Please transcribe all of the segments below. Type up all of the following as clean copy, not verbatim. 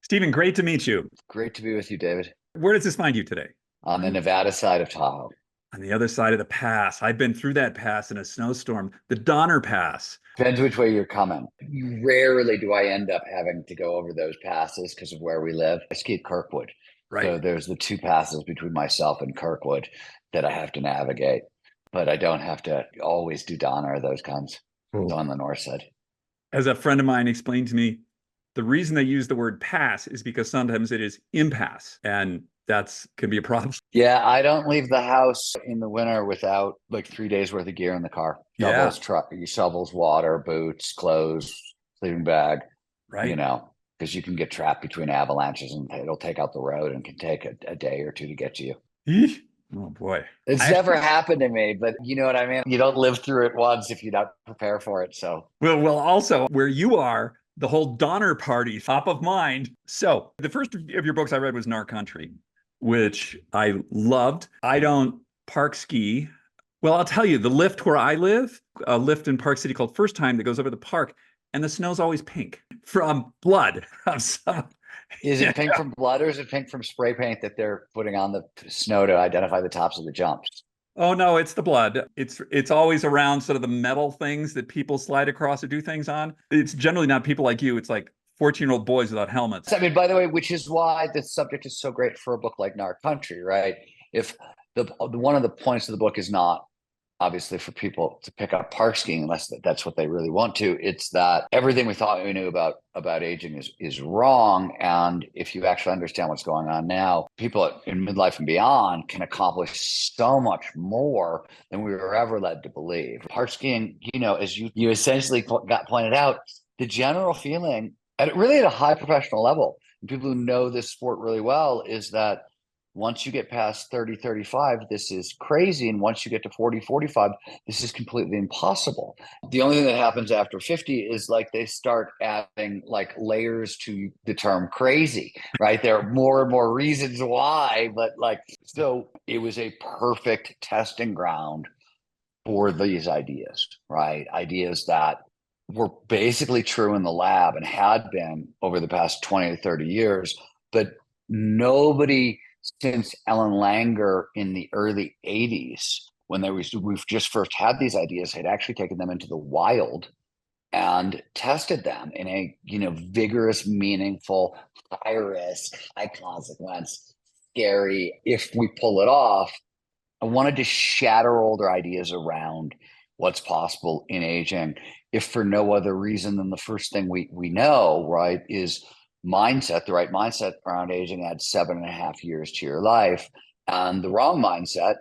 Stephen, great to meet you. Great to be with you, David. Where does this find you today? On the Nevada side of Tahoe. On the other side of the pass. I've been through that pass in a snowstorm, the Donner Pass. Depends which way you're coming. Rarely do I end up having to go over those passes because of where we live. I ski at Kirkwood. Right. So there's the two passes between myself and Kirkwood that I have to navigate. But I don't have to always do Donner or those kinds. Oh. So on the north side. As a friend of mine explained to me, the reason they use the word pass is because sometimes it is impasse, and that's can be a problem. Yeah, I don't leave the house in the winter without like 3 days worth of gear in the car. Yeah, Shovels, water, boots, clothes, sleeping bag, right. because you can get trapped between avalanches and it'll take out the road and can take a day or two to get to you. Eesh. Oh boy. It's I never actually, happened to me, but you know what I mean? You don't live through it once if you don't prepare for it. So well, also where you are, the whole Donner Party top of mind. So the first of your books I read was Nar Country, which I loved. I don't park ski. Well, I'll tell you, the lift where I live, a lift in Park City called First Time that goes over the park, and the snow's always pink from blood. From some, is yeah. it pink from blood or is it pink from spray paint that they're putting on the snow to identify the tops of the jumps? Oh no, it's the blood. It's always around sort of the metal things that people slide across or do things on. It's generally not people like you. It's like 14-year-old boys without helmets. I mean, by the way, which is why the subject is so great for a book like Nar Country, right? If the one of the points of the book is not obviously for people to pick up park skiing unless that's what they really want to, it's that everything we thought we knew about aging is wrong. And if you actually understand what's going on now, people in midlife and beyond can accomplish so much more than we were ever led to believe. Park skiing, as you essentially got pointed out, the general feeling at a high professional level, and people who know this sport really well, is that once you get past 30, 35, this is crazy. And once you get to 40, 45, this is completely impossible. The only thing that happens after 50 is like they start adding like layers to the term crazy, right? There are more and more reasons why, but like, so it was a perfect testing ground for these ideas, right? Ideas that were basically true in the lab and had been over the past 20 to 30 years, but nobody since Ellen Langer in the early 80s, when we've just first had these ideas, had actually taken them into the wild and tested them in a vigorous, meaningful, high risk, high consequence, scary. If we pull it off, I wanted to shatter older ideas around what's possible in aging, if for no other reason than the first thing we know, right, is mindset. The right mindset around aging adds 7.5 years to your life. And the wrong mindset,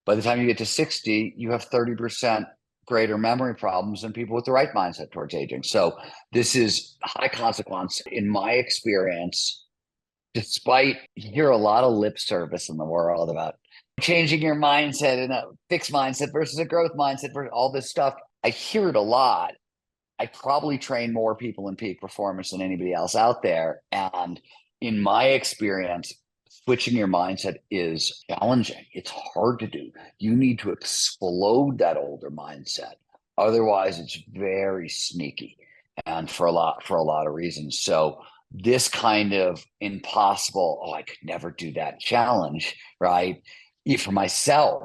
by the time you get to 60, you have 30% greater memory problems than people with the right mindset towards aging. So this is high consequence in my experience, despite you hear a lot of lip service in the world about changing your mindset and a fixed mindset versus a growth mindset versus all this stuff. I hear it a lot. I probably train more people in peak performance than anybody else out there. And in my experience, switching your mindset is challenging. It's hard to do. You need to explode that older mindset. Otherwise, it's very sneaky and for a lot of reasons. So this kind of impossible, oh, I could never do that challenge, right? For myself,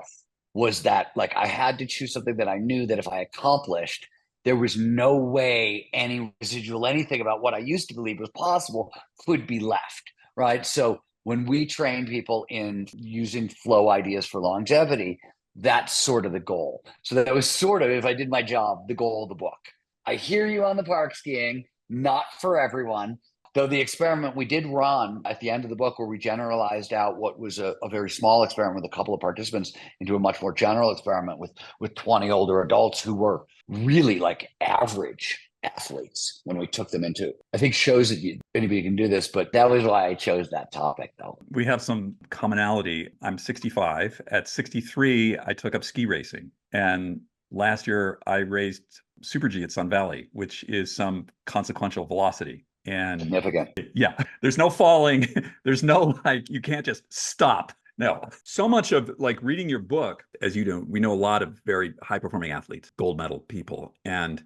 was that like I had to choose something that I knew that if I accomplished, there was no way any residual anything about what I used to believe was possible could be left, right? So when we train people in using flow ideas for longevity, that's sort of the goal. So that was sort of, if I did my job, the goal of the book. I hear you on the park skiing, not for everyone. Though the experiment we did run at the end of the book, where we generalized out what was a very small experiment with a couple of participants into a much more general experiment with 20 older adults who were really like average athletes when we took them into, I think shows that anybody can do this, but that was why I chose that topic though. We have some commonality. I'm 65. At 63, I took up ski racing. And last year, I raced SuperAge at Sun Valley, which is some consequential velocity. And Significant. yeah, there's no falling. There's no like, you can't just stop. No, so much of like reading your book, as you do, we know a lot of very high performing athletes, gold medal people. And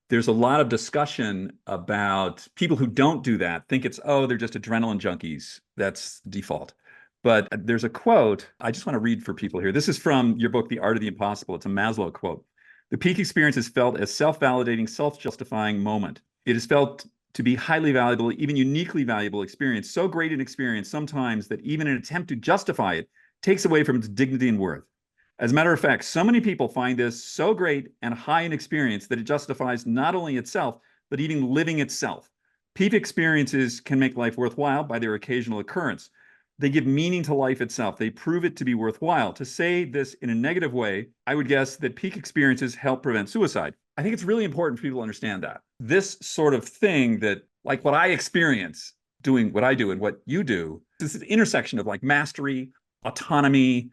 There's a lot of discussion about people who don't do that, think it's, oh, they're just adrenaline junkies. That's default. But there's a quote I just want to read for people here. This is from your book, The Art of the Impossible. It's a Maslow quote. The peak experience is felt as self-validating, self-justifying moment. It is felt to be highly valuable, even uniquely valuable experience, so great an experience sometimes that even an attempt to justify it takes away from its dignity and worth. As a matter of fact, so many people find this so great and high in experience that it justifies not only itself, but even living itself. Peak experiences can make life worthwhile by their occasional occurrence. They give meaning to life itself. They prove it to be worthwhile. To say this in a negative way, I would guess that peak experiences help prevent suicide. I think it's really important for people to understand that. This sort of thing that, like what I experience doing what I do and what you do, this is the intersection of like mastery, autonomy,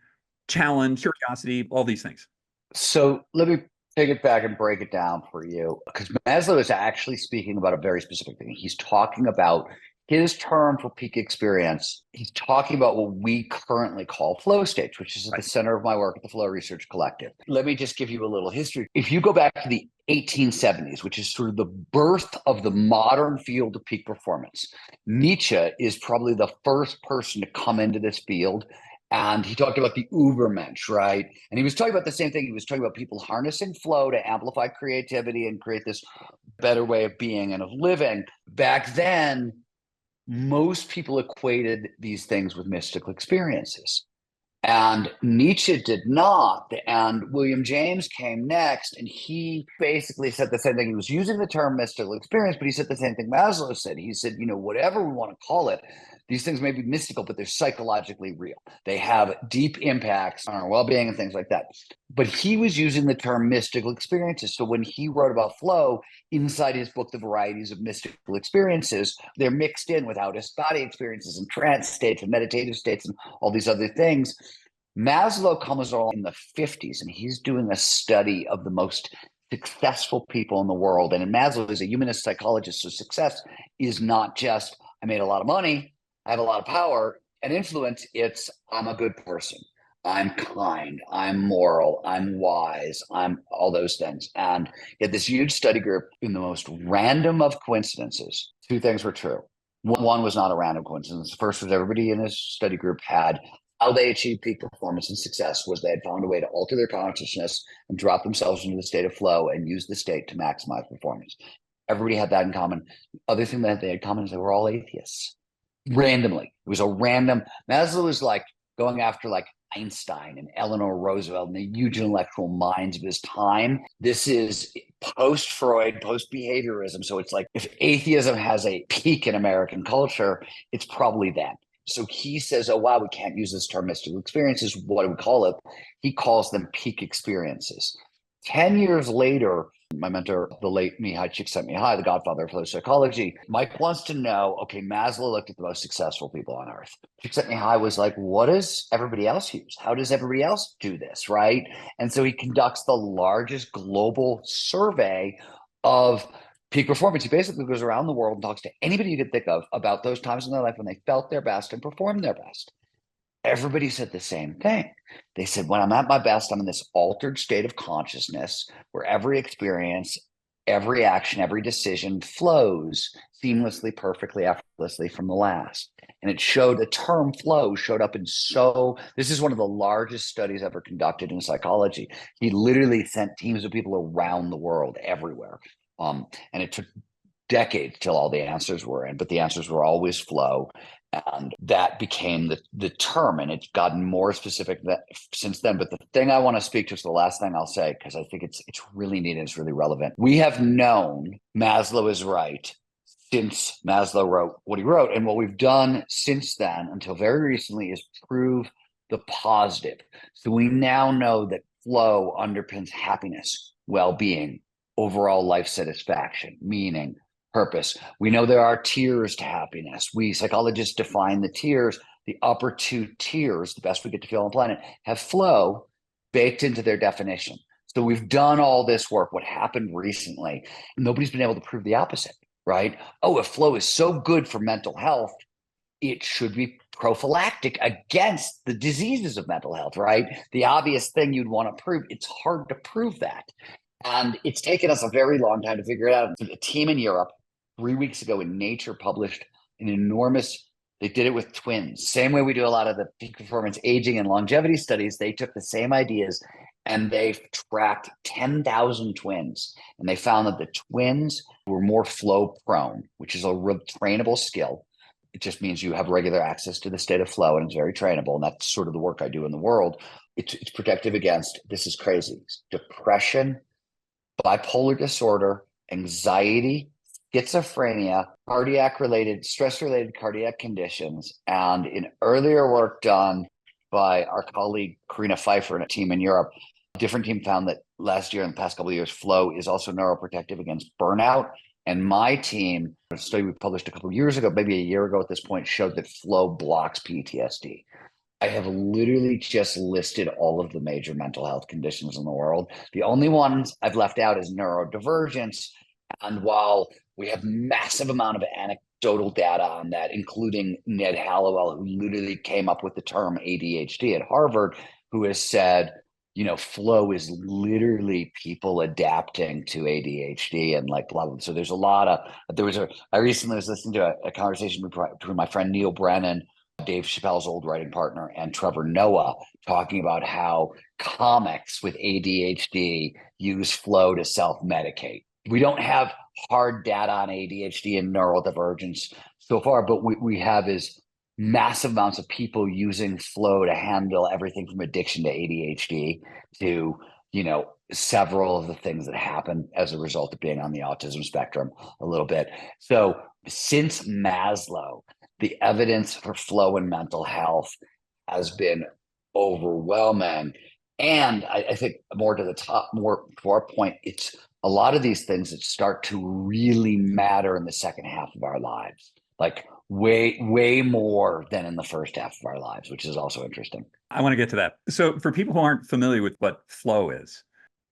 challenge, curiosity, all these things. So let me take it back and break it down for you, because Maslow is actually speaking about a very specific thing. He's talking about his term for peak experience. He's talking about what we currently call flow states, which is at the center of my work at the Flow Research Collective. Let me just give you a little history. If you go back to the 1870s, which is sort of the birth of the modern field of peak performance, Nietzsche is probably the first person to come into this field. And he talked about the Ubermensch, right? And he was talking about the same thing. He was talking about people harnessing flow to amplify creativity and create this better way of being and of living. Back then, most people equated these things with mystical experiences. And Nietzsche did not. And William James came next, and he basically said the same thing. He was using the term mystical experience, but he said the same thing Maslow said. He said, whatever we want to call it, these things may be mystical, but they're psychologically real. They have deep impacts on our well-being and things like that. But he was using the term mystical experiences. So when he wrote about flow, inside his book, The Varieties of Mystical Experiences, they're mixed in with out-of-body experiences and trance states and meditative states and all these other things. Maslow comes along in the 50s, and he's doing a study of the most successful people in the world. And Maslow is a humanist psychologist, so success is not just, I made a lot of money, I have a lot of power and influence. It's, I'm a good person. I'm kind. I'm moral. I'm wise. I'm all those things. And he had this huge study group. In the most random of coincidences, two things were true. One was not a random coincidence. The first was everybody in his study group had how they achieved peak performance and success was they had found a way to alter their consciousness and drop themselves into the state of flow and use the state to maximize performance. Everybody had that in common. The other thing that they had in common is they were all atheists. Randomly. It was a random. Maslow was like going after like Einstein and Eleanor Roosevelt and the huge intellectual minds of his time. This is post-Freud, post-behaviorism. So it's like if atheism has a peak in American culture, it's probably them. So he says, oh, wow, we can't use this term mystical experiences. What do we call it? He calls them peak experiences. 10 years later, my mentor, the late Mihai Csikszentmihalyi, the godfather of flow psychology, Mike wants to know, okay, Maslow looked at the most successful people on earth. Csikszentmihalyi was like, what does everybody else use? How does everybody else do this, right? And so he conducts the largest global survey of peak performance. He basically goes around the world and talks to anybody you could think of about those times in their life when they felt their best and performed their best. Everybody said the same thing. They said, when I'm at my best, I'm in this altered state of consciousness where every experience, every action, every decision flows seamlessly, perfectly, effortlessly from the last. And it showed, the term flow showed up in this is one of the largest studies ever conducted in psychology. He literally sent teams of people around the world, everywhere. And it took decades till all the answers were in, but the answers were always flow. And that became the term, and it's gotten more specific since then. But the thing I want to speak to is the last thing I'll say, because I think it's really neat and it's really relevant. We have known Maslow is right since Maslow wrote what he wrote. And what we've done since then until very recently is prove the positive. So we now know that flow underpins happiness, well-being, overall life satisfaction, meaning, purpose. We know there are tiers to happiness. We psychologists define the tiers. The upper two tiers, the best we get to feel on the planet, have flow baked into their definition. So we've done all this work. What happened recently, nobody's been able to prove the opposite, right? Oh, if flow is so good for mental health, it should be prophylactic against the diseases of mental health, right? The obvious thing you'd want to prove. It's hard to prove that. And it's taken us a very long time to figure it out. A team in Europe 3 weeks ago in Nature published an enormous, they did it with twins. Same way we do a lot of the peak performance aging and longevity studies. They took the same ideas and they tracked 10,000 twins. And they found that the twins were more flow prone, which is a trainable skill. It just means you have regular access to the state of flow and it's very trainable. And that's sort of the work I do in the world. It's protective against, this is crazy, depression, bipolar disorder, anxiety, schizophrenia, cardiac related, stress related cardiac conditions. And in earlier work done by our colleague Karina Pfeiffer and a team in Europe, a different team found that last year and the past couple of years, flow is also neuroprotective against burnout. And my team, a study we published a couple of years ago, maybe a year ago at this point, showed that flow blocks PTSD. I have literally just listed all of the major mental health conditions in the world. The only ones I've left out is neurodivergence. And while we have massive amount of anecdotal data on that, including Ned Hallowell, who literally came up with the term ADHD at Harvard, who has said, flow is literally people adapting to ADHD and like blah, blah. So there's a lot of, I recently was listening to a conversation between my friend Neil Brennan, Dave Chappelle's old writing partner, and Trevor Noah, talking about how comics with ADHD use flow to self-medicate. We don't have hard data on ADHD and neurodivergence so far, but we have is massive amounts of people using flow to handle everything from addiction to ADHD to, several of the things that happen as a result of being on the autism spectrum a little bit. So since Maslow, the evidence for flow and mental health has been overwhelming. And I think more to our point, it's a lot of these things that start to really matter in the second half of our lives, like way, way more than in the first half of our lives, which is also interesting. I want to get to that. So for people who aren't familiar with what flow is.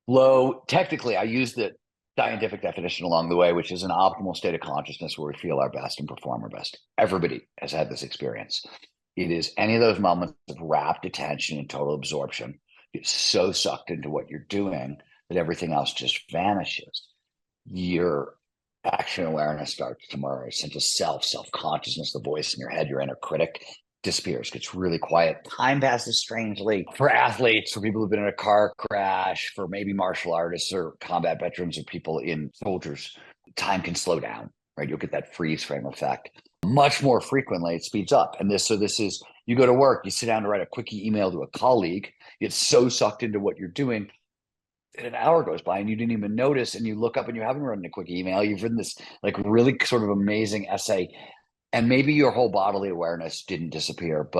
Flow, technically, I use the scientific definition along the way, which is an optimal state of consciousness where we feel our best and perform our best. Everybody has had this experience. It is any of those moments of rapt attention and total absorption. You're so sucked into what you're doing that everything else just vanishes. Your action awareness starts to merge, sense of self-consciousness, the voice in your head, your inner critic disappears, gets really quiet. Time passes strangely for athletes, for people who've been in a car crash, for maybe martial artists or combat veterans or people in soldiers. Time can slow down, right? You'll get that freeze frame effect. Much more frequently, it speeds up. And this is, you go to work, you sit down to write a quickie email to a colleague, you get so sucked into what you're doing, and an hour goes by and you didn't even notice, and you look up and you haven't written a quick email. You've written this like really sort of amazing essay, and maybe your whole bodily awareness didn't disappear,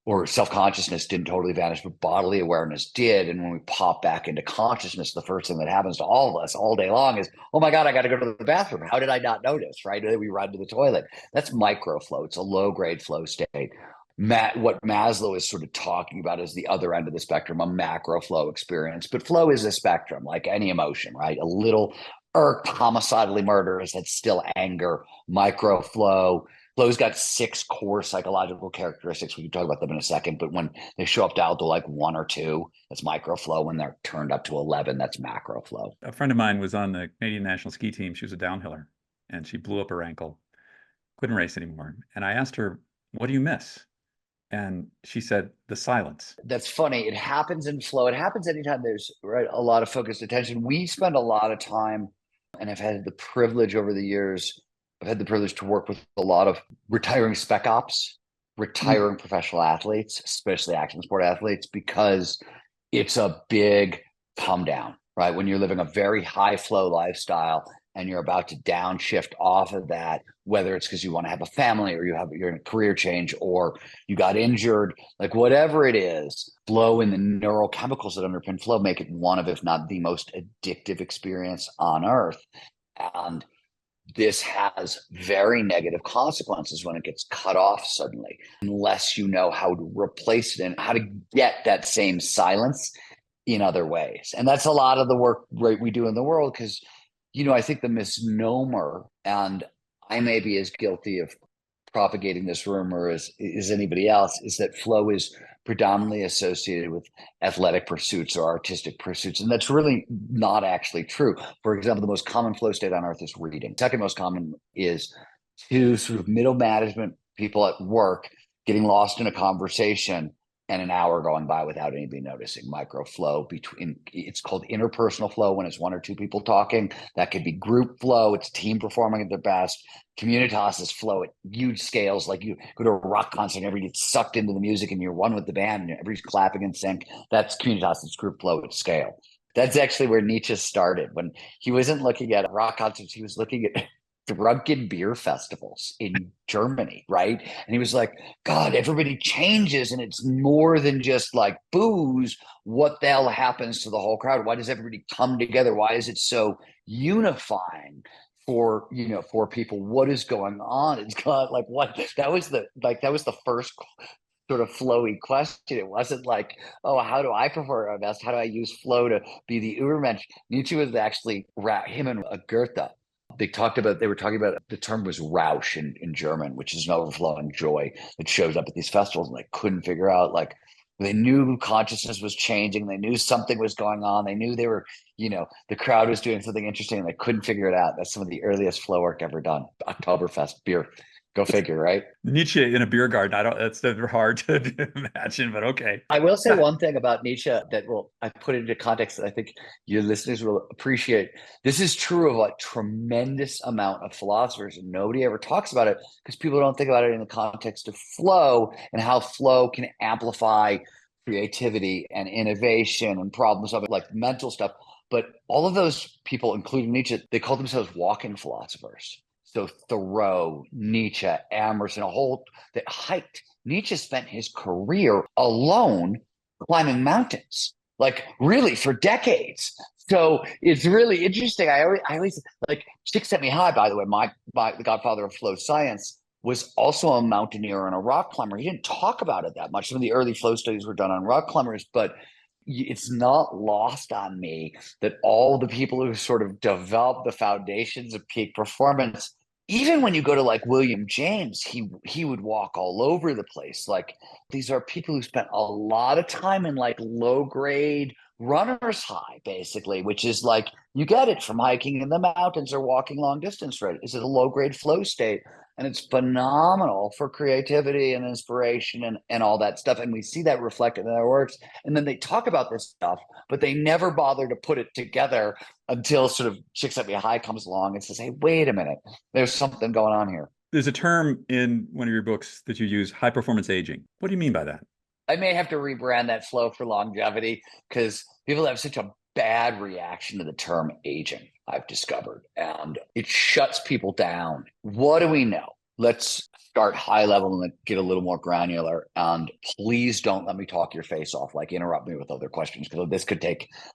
or self-consciousness didn't totally vanish, but bodily awareness did. And when we pop back into consciousness, the first thing that happens to all of us all day long is, oh my God, I got to go to the bathroom. How did I not notice, right? We run to the toilet. That's microflow. It's a low-grade flow state. What Maslow is sort of talking about is the other end of the spectrum, a macro flow experience. But flow is a spectrum, like any emotion, right? A little irked, homicidally murderous, that's still anger. Micro flow. Flow's got 6 core psychological characteristics. We can talk about them in a second. But when they show up dialed to like 1 or 2, that's micro flow. When they're turned up to 11, that's macro flow. A friend of mine was on the Canadian national ski team. She was a downhiller and she blew up her ankle, couldn't race anymore. And I asked her, what do you miss? And she said, the silence. That's funny. It happens in flow. It happens anytime there's a lot of focused attention. We spend a lot of time, and I've had the privilege over the years, I've had the privilege to work with a lot of retiring spec ops, retiring professional athletes, especially action sport athletes, because it's a big come down, right? When you're living a very high flow lifestyle and you're about to downshift off of that, whether it's because you want to have a family or you're in a career change or you got injured, like whatever it is, flow and the neurochemicals that underpin flow make it one of, if not the most addictive experience on earth. And this has very negative consequences when it gets cut off suddenly, unless you know how to replace it and how to get that same silence in other ways. And that's a lot of the work we do in the world, because I think the misnomer, and I may be as guilty of propagating this rumor as anybody else, is that flow is predominantly associated with athletic pursuits or artistic pursuits. And that's really not actually true. For example, the most common flow state on earth is reading. Second most common is to sort of middle management people at work getting lost in a conversation and an hour going by without anybody noticing. Micro flow between, it's called interpersonal flow when it's one or two people talking. That could be group flow. It's team performing at their best. Communitas is flow at huge scales. Like you go to a rock concert and everybody gets sucked into the music and you're one with the band and everybody's clapping in sync. That's communitas. It's group flow at scale. That's actually where Nietzsche started. When he wasn't looking at rock concerts, he was looking at drunken beer festivals in Germany, right? And he was like, God, everybody changes and it's more than just like booze. What the hell happens to the whole crowd? Why does everybody come together? Why is it so unifying for, for people? What is going on? It's got like, what, that was the first sort of flowy question. It wasn't like, oh, how do I prefer our best? How do I use flow to be the Ubermensch? Nietzsche was actually, him and Goethe, they were talking about, the term was Rausch in German, which is an overflowing joy that shows up at these festivals. And they couldn't figure out, like, they knew consciousness was changing. They knew something was going on. They knew they were, the crowd was doing something interesting and they couldn't figure it out. That's some of the earliest flow work ever done. Oktoberfest beer. Go figure, right? Nietzsche in a beer garden. That's hard to imagine, but okay. I will say one thing about Nietzsche that I put into context that I think your listeners will appreciate. This is true of a tremendous amount of philosophers, and nobody ever talks about it because people don't think about it in the context of flow and how flow can amplify creativity and innovation and problem solving, like mental stuff. But all of those people, including Nietzsche, they call themselves walking philosophers. So Thoreau, Nietzsche, Emerson, that hiked. Nietzsche spent his career alone climbing mountains, like really for decades. So it's really interesting. I always like Csikszentmihalyi, by the way, the godfather of flow science, was also a mountaineer and a rock climber. He didn't talk about it that much. Some of the early flow studies were done on rock climbers, but it's not lost on me that all the people who sort of developed the foundations of peak performance, even when you go to like William James, he would walk all over the place. Like, these are people who spent a lot of time in like low grade runner's high, basically, which is like, you get it from hiking in the mountains or walking long distance, right? It's a low grade flow state. And it's phenomenal for creativity and inspiration and all that stuff. And we see that reflected in their works. And then they talk about this stuff, but they never bother to put it together until sort of Csikszentmihalyi comes along and says, hey, wait a minute, there's something going on here. There's a term in one of your books that you use, high performance aging. What do you mean by that? I may have to rebrand that flow for longevity because people have such a bad reaction to the term aging, I've discovered, and it shuts people down. What do we know? Let's start high level and get a little more granular. And please don't let me talk your face off, like interrupt me with other questions, because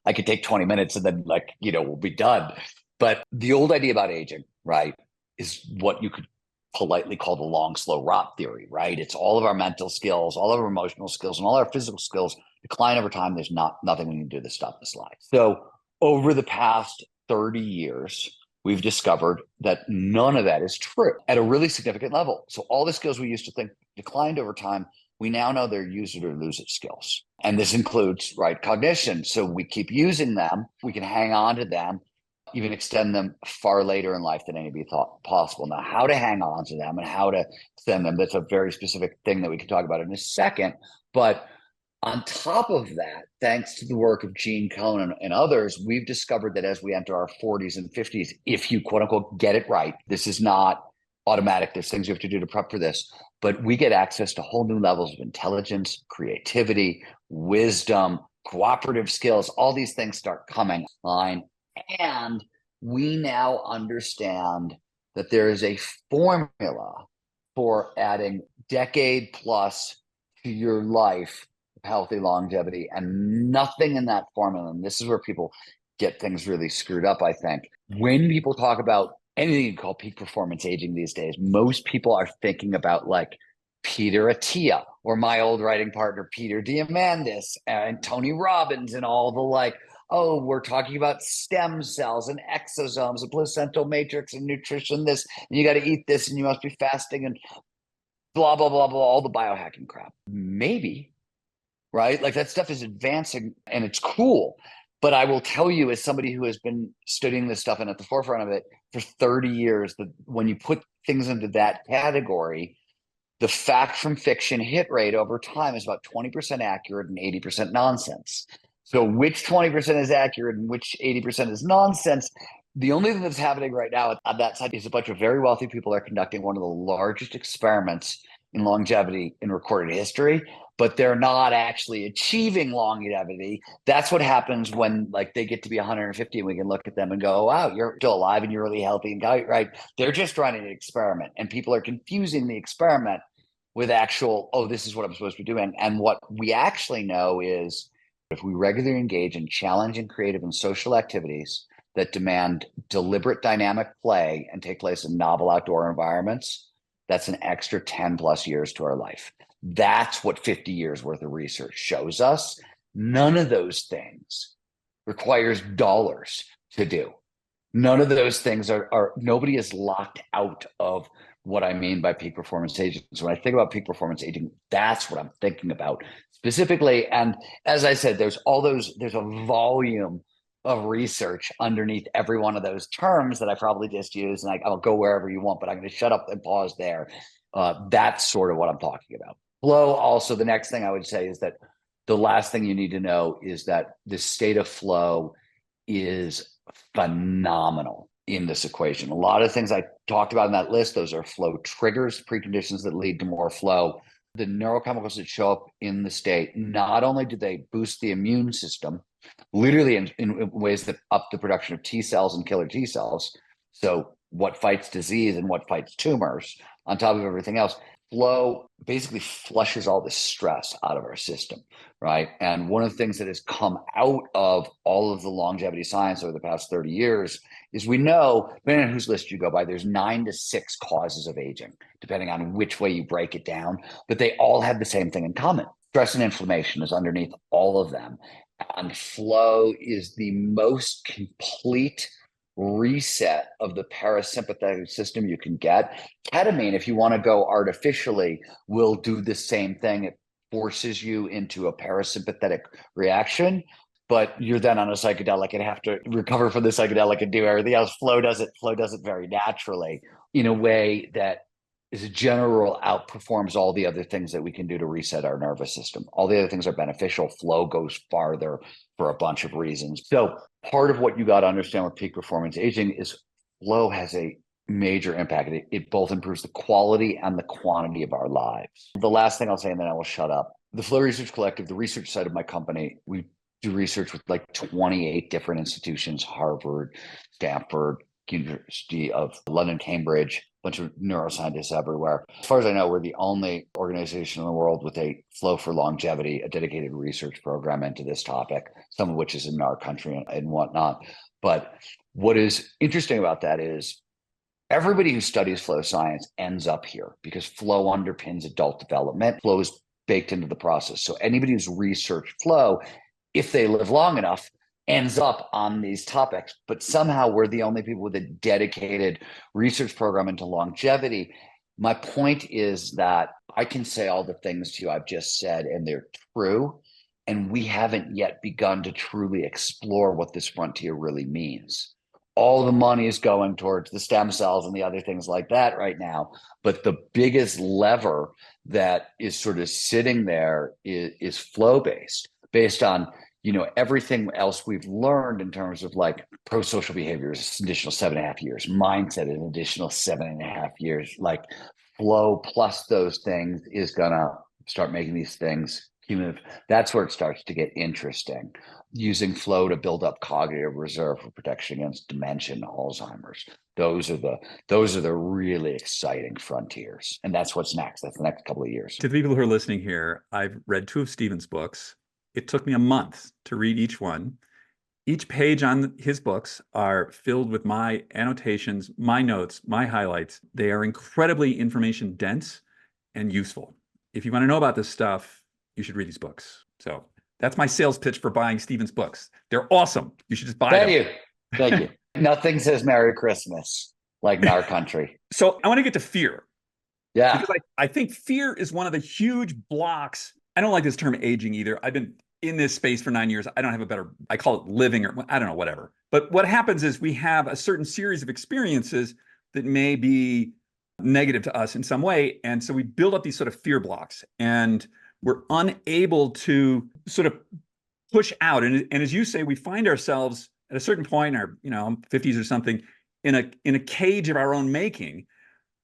I could take 20 minutes and then we'll be done. But the old idea about aging, right, is what you could politely call the long, slow rot theory, right? It's all of our mental skills, all of our emotional skills, and all our physical skills decline over time. There's nothing we can do to stop the slide. So over the past 30 years, we've discovered that none of that is true at a really significant level. So all the skills we used to think declined over time, we now know they're use it or lose it skills. And this includes, right, cognition. So we keep using them, we can hang on to them, even extend them far later in life than anybody thought possible. Now, how to hang on to them and how to extend them, that's a very specific thing that we can talk about in a second. But on top of that, thanks to the work of Gene Cohen and others, we've discovered that as we enter our 40s and 50s, if you quote unquote get it right, this is not automatic. There's things you have to do to prep for this, but we get access to whole new levels of intelligence, creativity, wisdom, cooperative skills. All these things start coming online. And we now understand that there is a formula for adding decade plus to your life of healthy longevity, and nothing in that formula. And this is where people get things really screwed up, I think. When people talk about anything you call peak performance aging these days, most people are thinking about like Peter Attia or my old writing partner, Peter Diamandis and Tony Robbins and all the like, oh, we're talking about stem cells and exosomes and placental matrix and nutrition, this, and you got to eat this and you must be fasting and blah, blah, blah, blah, all the biohacking crap. Maybe right? Like that stuff is advancing and it's cool. But I will tell you, as somebody who has been studying this stuff and at the forefront of it for 30 years, that when you put things into that category, the fact from fiction hit rate over time is about 20% accurate and 80% nonsense. So which 20% is accurate and which 80% is nonsense? The only thing that's happening right now on that side is a bunch of very wealthy people are conducting one of the largest experiments in longevity in recorded history, but they're not actually achieving longevity. That's what happens when like they get to be 150 and we can look at them and go, oh, wow, you're still alive and you're really healthy and right. They're just running an experiment and people are confusing the experiment with actual, oh, this is what I'm supposed to be doing. And what we actually know is if we regularly engage in challenging, creative, and social activities that demand deliberate dynamic play and take place in novel outdoor environments, that's an extra 10 plus years to our life. That's what 50 years worth of research shows us. None of those things requires dollars to do. None of those things are nobody is locked out of what I mean by peak performance aging. So when I think about peak performance aging, that's what I'm thinking about specifically. And as I said, there's a volume of research underneath every one of those terms that I probably just used. And I'll go wherever you want, but I'm going to shut up and pause there. That's sort of what I'm talking about. Flow, also, the next thing I would say is that the last thing you need to know is that the state of flow is phenomenal in this equation. A lot of things I talked about in that list, those are flow triggers, preconditions that lead to more flow. The neurochemicals that show up in the state, not only do they boost the immune system, literally in ways that up the production of T cells and killer T cells. So what fights disease and what fights tumors on top of everything else. Flow basically flushes all the stress out of our system, right? And one of the things that has come out of all of the longevity science over the past 30 years is we know, depending on whose list you go by, there's 9 to 6 causes of aging, depending on which way you break it down, but they all have the same thing in common. Stress and inflammation is underneath all of them. And flow is the most complete reset of the parasympathetic system you can get. Ketamine, if you want to go artificially, will do the same thing. It forces you into a parasympathetic reaction, but you're then on a psychedelic and have to recover from the psychedelic and do everything else. Flow does it very naturally in a way that is a general outperforms all the other things that we can do to reset our nervous system. All the other things are beneficial. Flow goes farther for a bunch of reasons. So part of what you got to understand with peak performance aging is flow has a major impact. It both improves the quality and the quantity of our lives. The last thing I'll say, and then I will shut up. The Flow Research Collective, the research side of my company, we do research with like 28 different institutions, Harvard, Stanford, University of London, Cambridge, bunch of neuroscientists everywhere. As far as I know, we're the only organization in the world with a Flow for Longevity, a dedicated research program into this topic, some of which is in our country and whatnot. But what is interesting about that is everybody who studies flow science ends up here because flow underpins adult development. Flow is baked into the process. So anybody who's researched flow, if they live long enough, ends up on these topics, but somehow we're the only people with a dedicated research program into longevity. My point is that I can say all the things to you I've just said, and they're true, and we haven't yet begun to truly explore what this frontier really means. All the money is going towards the stem cells and the other things like that right now, but the biggest lever that is sort of sitting there is flow-based, based on everything else we've learned in terms of like pro-social behaviors, additional 7.5 years, mindset, an additional 7.5 years, like flow plus those things is gonna start making these things cumulative. That's where it starts to get interesting. Using flow to build up cognitive reserve for protection against dementia and Alzheimer's. Those are the really exciting frontiers. And that's what's next. That's the next couple of years. To the people who are listening here, I've read 2 of Steven's books. It took me a month to read each one. Each page on his books are filled with my annotations, my notes, my highlights. They are incredibly information dense and useful. If you want to know about this stuff, you should read these books. So that's my sales pitch for buying Steven's books. They're awesome. You should just buy them. Thank you. Nothing says Merry Christmas like in our country. So I want to get to fear. Yeah. Because I think fear is one of the huge blocks I don't like this term aging either. I've been in this space for 9 years. I don't have a better, I call it living, or I don't know, whatever. But what happens is we have a certain series of experiences that may be negative to us in some way. And so we build up these sort of fear blocks, and we're unable to sort of push out. And as you say, we find ourselves at a certain point in our, 50s or something, in a cage of our own making,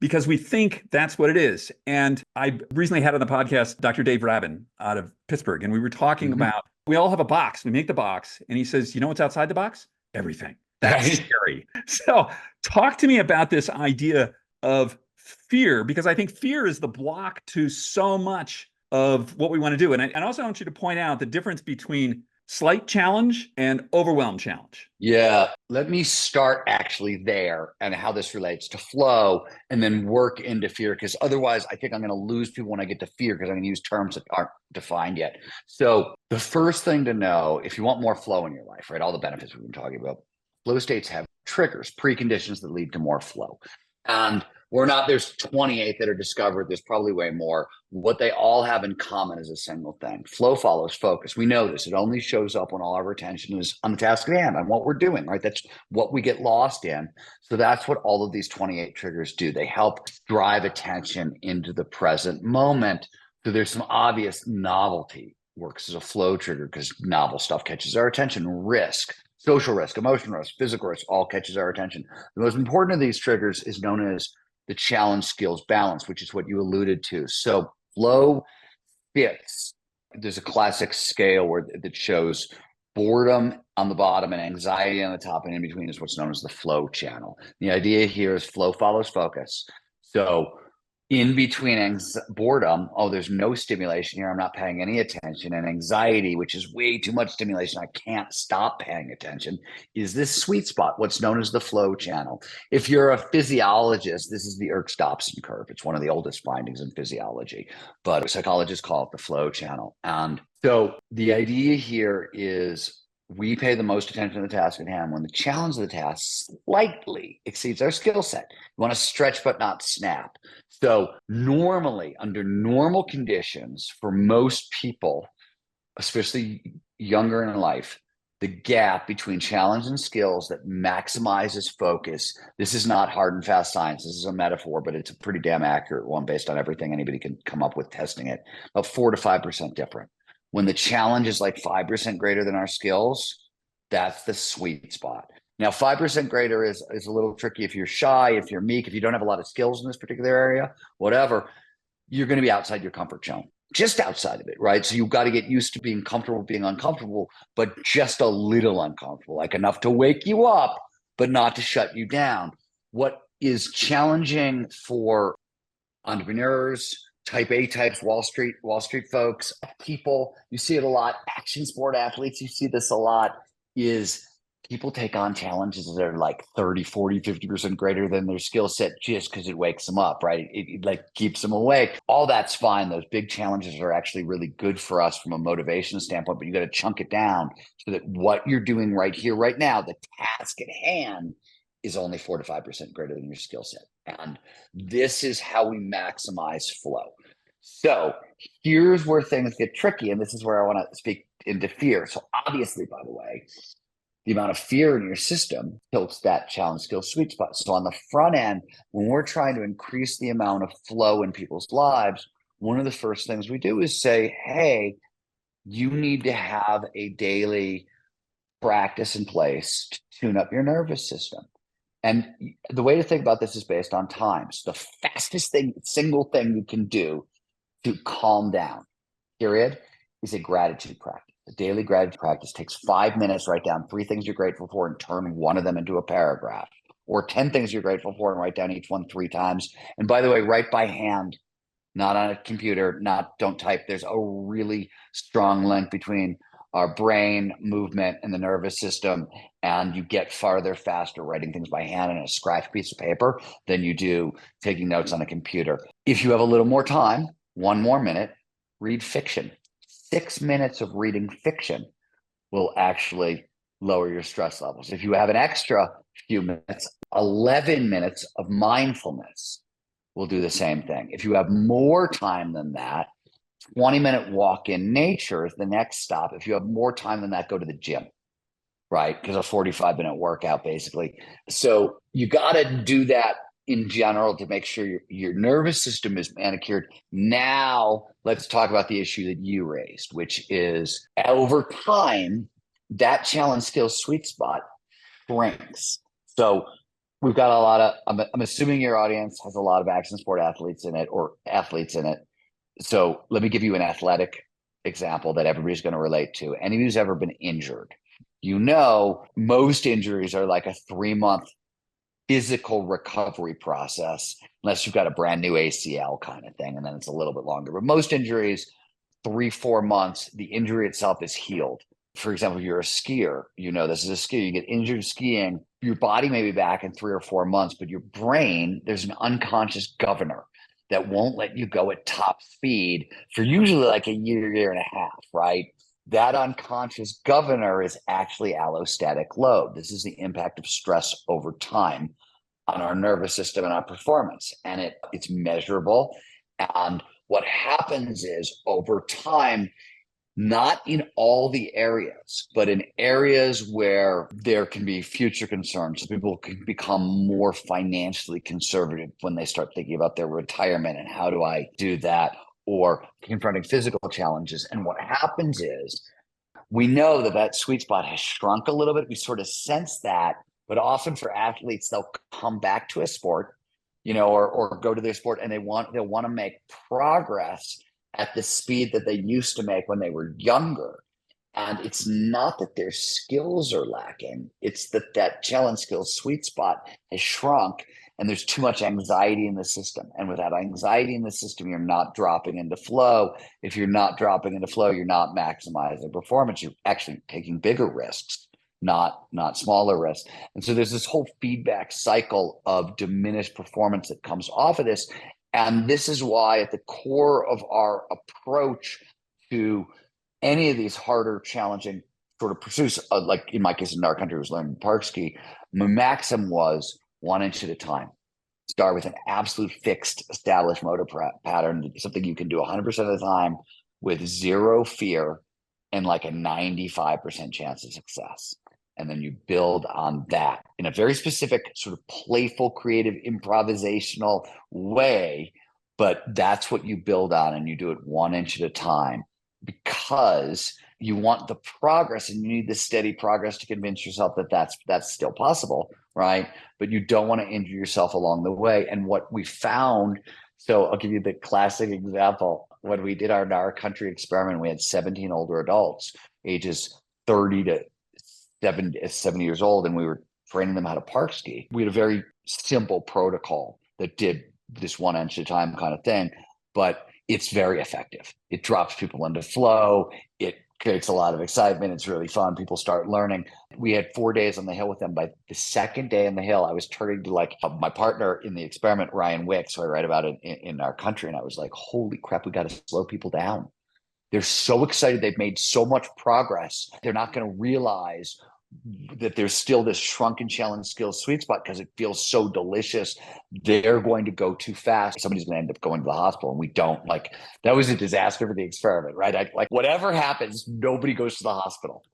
because we think that's what it is. And I recently had on the podcast Dr. Dave Rabin out of Pittsburgh, and we were talking about, we all have a box. We make the box, and he says, you know what's outside the box? Everything. That's scary. So talk to me about this idea of fear, because I think fear is the block to so much of what we want to do. And I also want you to point out the difference between slight challenge and overwhelmed challenge. Yeah. Let me start actually there and how this relates to flow, and then work into fear, because otherwise I think I'm going to lose people when I get to fear, because I'm going to use terms that aren't defined yet. So the first thing to know, if you want more flow in your life, right, all the benefits we've been talking about, flow states have triggers, preconditions that lead to more flow. And there's 28 that are discovered. There's probably way more. What they all have in common is a single thing. Flow follows focus. We know this. It only shows up when all of our attention is on the task at hand, on what we're doing, right? That's what we get lost in. So that's what all of these 28 triggers do. They help drive attention into the present moment. So there's some obvious novelty. Works as a flow trigger because novel stuff catches our attention. Risk, social risk, emotional risk, physical risk, all catches our attention. The most important of these triggers is known as the challenge skills balance, which is what you alluded to. So flow fits. There's a classic scale that shows boredom on the bottom and anxiety on the top, and in between is what's known as the flow channel. The idea here is flow follows focus. So in between boredom, there's no stimulation here, I'm not paying any attention, and anxiety, which is way too much stimulation, I can't stop paying attention, is this sweet spot, what's known as the flow channel. If you're a physiologist, this is the Yerkes-Dodson curve. It's one of the oldest findings in physiology, but psychologists call it the flow channel. And so the idea here is we pay the most attention to the task at hand when the challenge of the task slightly exceeds our skill set. You want to stretch but not snap. So normally, under normal conditions, for most people, especially younger in life, the gap between challenge and skills that maximizes focus, this is not hard and fast science. This is a metaphor, but it's a pretty damn accurate one based on everything anybody can come up with testing it, about 4 to 5% different. When the challenge is like 5% greater than our skills, that's the sweet spot. Now, 5% greater is a little tricky if you're shy, if you're meek, if you don't have a lot of skills in this particular area, whatever, you're going to be outside your comfort zone, just outside of it, right? So you've got to get used to being comfortable, being uncomfortable, but just a little uncomfortable, like enough to wake you up, but not to shut you down. What is challenging for entrepreneurs, type A types, Wall Street folks, people, you see it a lot, action sport athletes, you see this a lot, is people take on challenges that are like 30, 40, 50% greater than their skill set just because it wakes them up, right? It like keeps them awake. All that's fine. Those big challenges are actually really good for us from a motivation standpoint, but you got to chunk it down so that what you're doing right here, right now, the task at hand, is only 4 to 5% greater than your skill set. And this is how we maximize flow. So here's where things get tricky. And this is where I want to speak into fear. So obviously, by the way, the amount of fear in your system tilts that challenge skill sweet spot. So on the front end, when we're trying to increase the amount of flow in people's lives, one of the first things we do is say, hey, you need to have a daily practice in place to tune up your nervous system. And the way to think about this is based on times. The fastest single thing you can do to calm down, period, is a gratitude practice. A daily gratitude practice takes 5 minutes. Write down 3 things you're grateful for and turn one of them into a paragraph, or 10 things you're grateful for and write down each one 3 times. And by the way, write by hand, not on a computer, don't type. There's a really strong link between our brain movement and the nervous system, and you get farther faster writing things by hand on a scratch piece of paper than you do taking notes on a computer. If you have a little more time, 1 more minute, read fiction. 6 minutes of reading fiction will actually lower your stress levels. If you have an extra few minutes, 11 minutes of mindfulness will do the same thing. If you have more time than that, 20-minute walk in nature is the next stop. If you have more time than that, go to the gym, right? Because a 45-minute workout, basically. So you got to do that in general to make sure your nervous system is manicured. Now, let's talk about the issue that you raised, which is over time, that challenge skills sweet spot shrinks. So we've got a lot of, I'm assuming your audience has a lot of action sport athletes in it or athletes in it. So let me give you an athletic example that everybody's going to relate to. Anybody who's ever been injured, most injuries are like a 3-month physical recovery process, unless you've got a brand new ACL kind of thing, and then it's a little bit longer. But most injuries, 3-4 months, the injury itself is healed. For example, if you're a skier, this is a skier, you get injured skiing, your body may be back in 3 or 4 months, but your brain, there's an unconscious governor that won't let you go at top speed for usually like a year and a half, right? That unconscious governor is actually allostatic load. This is the impact of stress over time on our nervous system and our performance. And it's measurable. And what happens is over time, not in all the areas, but in areas where there can be future concerns. So people can become more financially conservative when they start thinking about their retirement and how do I do that, or confronting physical challenges. And what happens is we know that sweet spot has shrunk a little bit. We sort of sense that, but often for athletes, they'll come back to a sport, or go to their sport and they'll want to make progress at the speed that they used to make when they were younger. And it's not that their skills are lacking. It's that challenge skills sweet spot has shrunk and there's too much anxiety in the system. And without anxiety in the system, you're not dropping into flow. If you're not dropping into flow, you're not maximizing performance. You're actually taking bigger risks, not smaller risks. And so there's this whole feedback cycle of diminished performance that comes off of this. And this is why at the core of our approach to any of these harder, challenging sort of pursuits, like in my case in our country, was learning park ski, my maxim was 1 inch at a time. Start with an absolute fixed established motor pattern, something you can do 100% of the time with zero fear and like a 95% chance of success. And then you build on that in a very specific sort of playful, creative, improvisational way. But that's what you build on, and you do it 1 inch at a time because you want the progress and you need the steady progress to convince yourself that that's still possible, right? But you don't want to injure yourself along the way. And what we found, so I'll give you the classic example. When we did our country experiment, we had 17 older adults, ages 30 to 70 years old, and we were training them how to park ski. We had a very simple protocol that did this 1 inch at a time kind of thing, but it's very effective. It drops people into flow. It creates a lot of excitement. It's really fun. People start learning. We had 4 days on the hill with them. By the second day on the hill, I was turning to my partner in the experiment, Ryan Wicks, who I write about in our country. And I was like, holy crap, we got to slow people down. They're so excited. They've made so much progress. They're not going to realize that there's still this shrunken challenge skills sweet spot because it feels so delicious. They're going to go too fast. Somebody's going to end up going to the hospital, and we don't. That was a disaster for the experiment, right? Whatever happens, nobody goes to the hospital.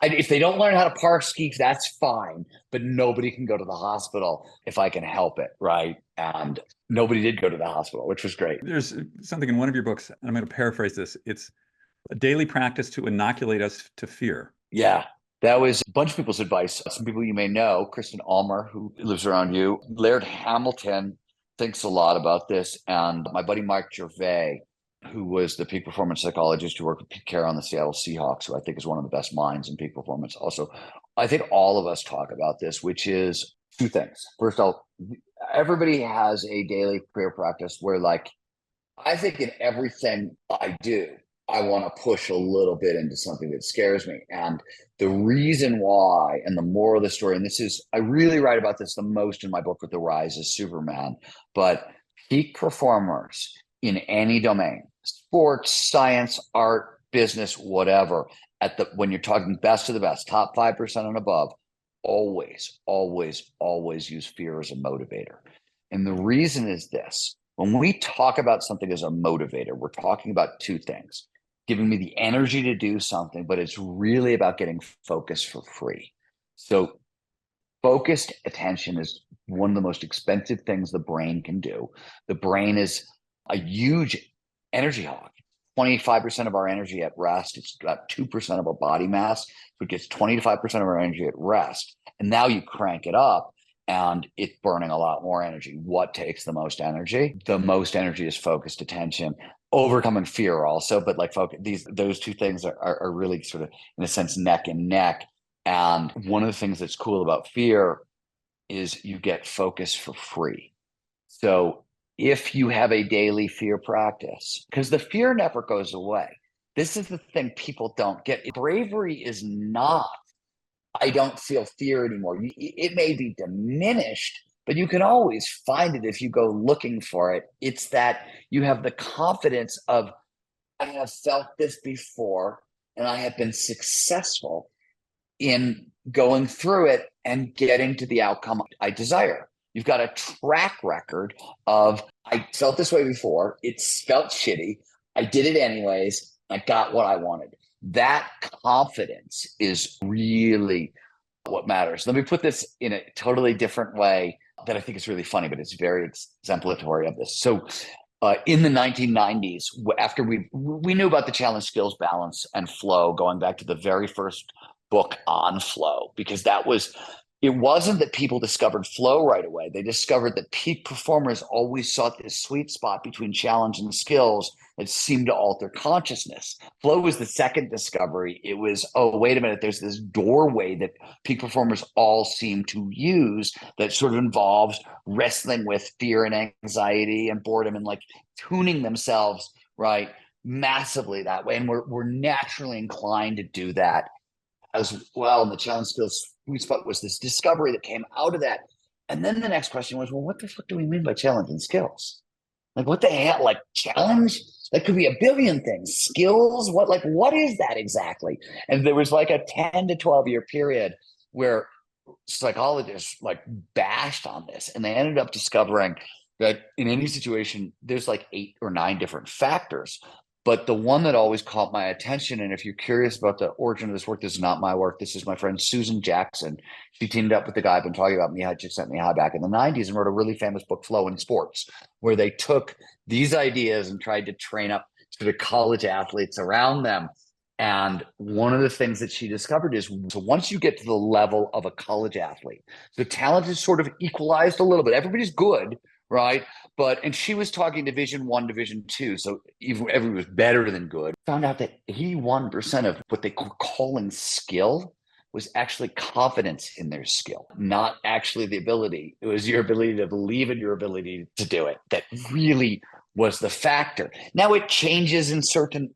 If they don't learn how to park ski, that's fine, but nobody can go to the hospital if I can help it, right? And nobody did go to the hospital, which was great. There's something in one of your books, and I'm going to paraphrase this. It's a daily practice to inoculate us to fear. Yeah. That was a bunch of people's advice. Some people you may know, Kristen Almer, who lives around you. Laird Hamilton thinks a lot about this. And my buddy Mark Gervais, who was the peak performance psychologist who worked with Pete Carroll on the Seattle Seahawks, who I think is one of the best minds in peak performance. Also, I think all of us talk about this, which is two things. First of all, everybody has a daily prayer practice where I think in everything I do, I want to push a little bit into something that scares me. And the reason why, and the moral of the story, and I really write about this the most in my book with The Rise of Superman, but peak performers in any domain, sports, science, art, business, whatever, when you're talking best of the best, top 5% and above, always, always, always use fear as a motivator. And the reason is this: When we talk about something as a motivator, we're talking about two things: giving me the energy to do something, but it's really about getting focus for free. So focused attention is one of the most expensive things the brain can do. The brain is a huge energy hog. 25% of our energy at rest. It's about 2% of our body mass. So it gets 25% of our energy at rest. And now you crank it up and it's burning a lot more energy. What takes the most energy? The most energy is focused attention. Overcoming fear also, but like those two things are really sort of, in a sense, neck and neck. And one of the things that's cool about fear is you get focus for free. So if you have a daily fear practice, because the fear never goes away. This is the thing people don't get. Bravery is not, I don't feel fear anymore. It may be diminished, but you can always find it if you go looking for it. It's that you have the confidence of, I have felt this before and I have been successful in going through it and getting to the outcome I desire. You've got a track record of, I felt this way before, it felt shitty, I did it anyways, I got what I wanted. That confidence is really what matters. Let me put this in a totally different way that I think is really funny, but it's very exemplary of this. So in the 1990s, after we knew about the challenge, skills, balance, and flow, going back to the very first book on flow, because it wasn't that people discovered flow right away. They discovered that peak performers always sought this sweet spot between challenge and skills that seemed to alter consciousness. Flow was the second discovery. It was, oh, wait a minute, there's this doorway that peak performers all seem to use that sort of involves wrestling with fear and anxiety and boredom and like tuning themselves, right, massively that way. And we're naturally inclined to do that as well. And the challenge skills sweet spot was this discovery that came out of that. And then the next question was, well, what the fuck do we mean by challenge and skills? Like, what the hell? Like, challenge? That could be a billion things. Skills? What is that exactly? And there was like a 10 to 12 year period where psychologists like bashed on this, and they ended up discovering that in any situation, there's like 8 or 9 different factors. But the one that always caught my attention, and if you're curious about the origin of this work, this is not my work. This is my friend Susan Jackson. She teamed up with the guy I've been talking about, Mihai Csikszentmihalyi, back in the 90s, and wrote a really famous book, Flow in Sports, where they took these ideas and tried to train up sort of college athletes around them. And one of the things that she discovered is, so once you get to the level of a college athlete, the talent is sort of equalized a little bit. Everybody's good, right? And she was talking Division I, Division II, so even everyone was better than good. Found out that 81% of what they were calling skill was actually confidence in their skill, not actually the ability. It was your ability to believe in your ability to do it that really was the factor. Now it changes in certain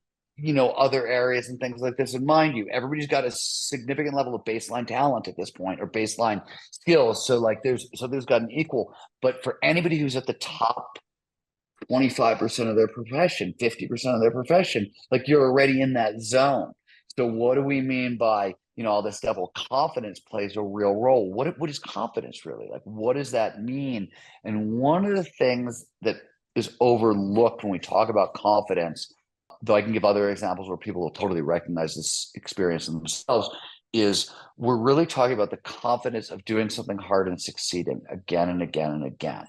other areas and things like this. And mind you, everybody's got a significant level of baseline talent at this point, or baseline skills. So there's got an equal, but for anybody who's at the top 25% of their profession, 50% of their profession, like you're already in that zone. So what do we mean by, all this stuff? Well, confidence plays a real role. What is confidence really? Like, what does that mean? And one of the things that is overlooked when we talk about confidence, though I can give other examples where people will totally recognize this experience in themselves, is we're really talking about the confidence of doing something hard and succeeding again and again and again.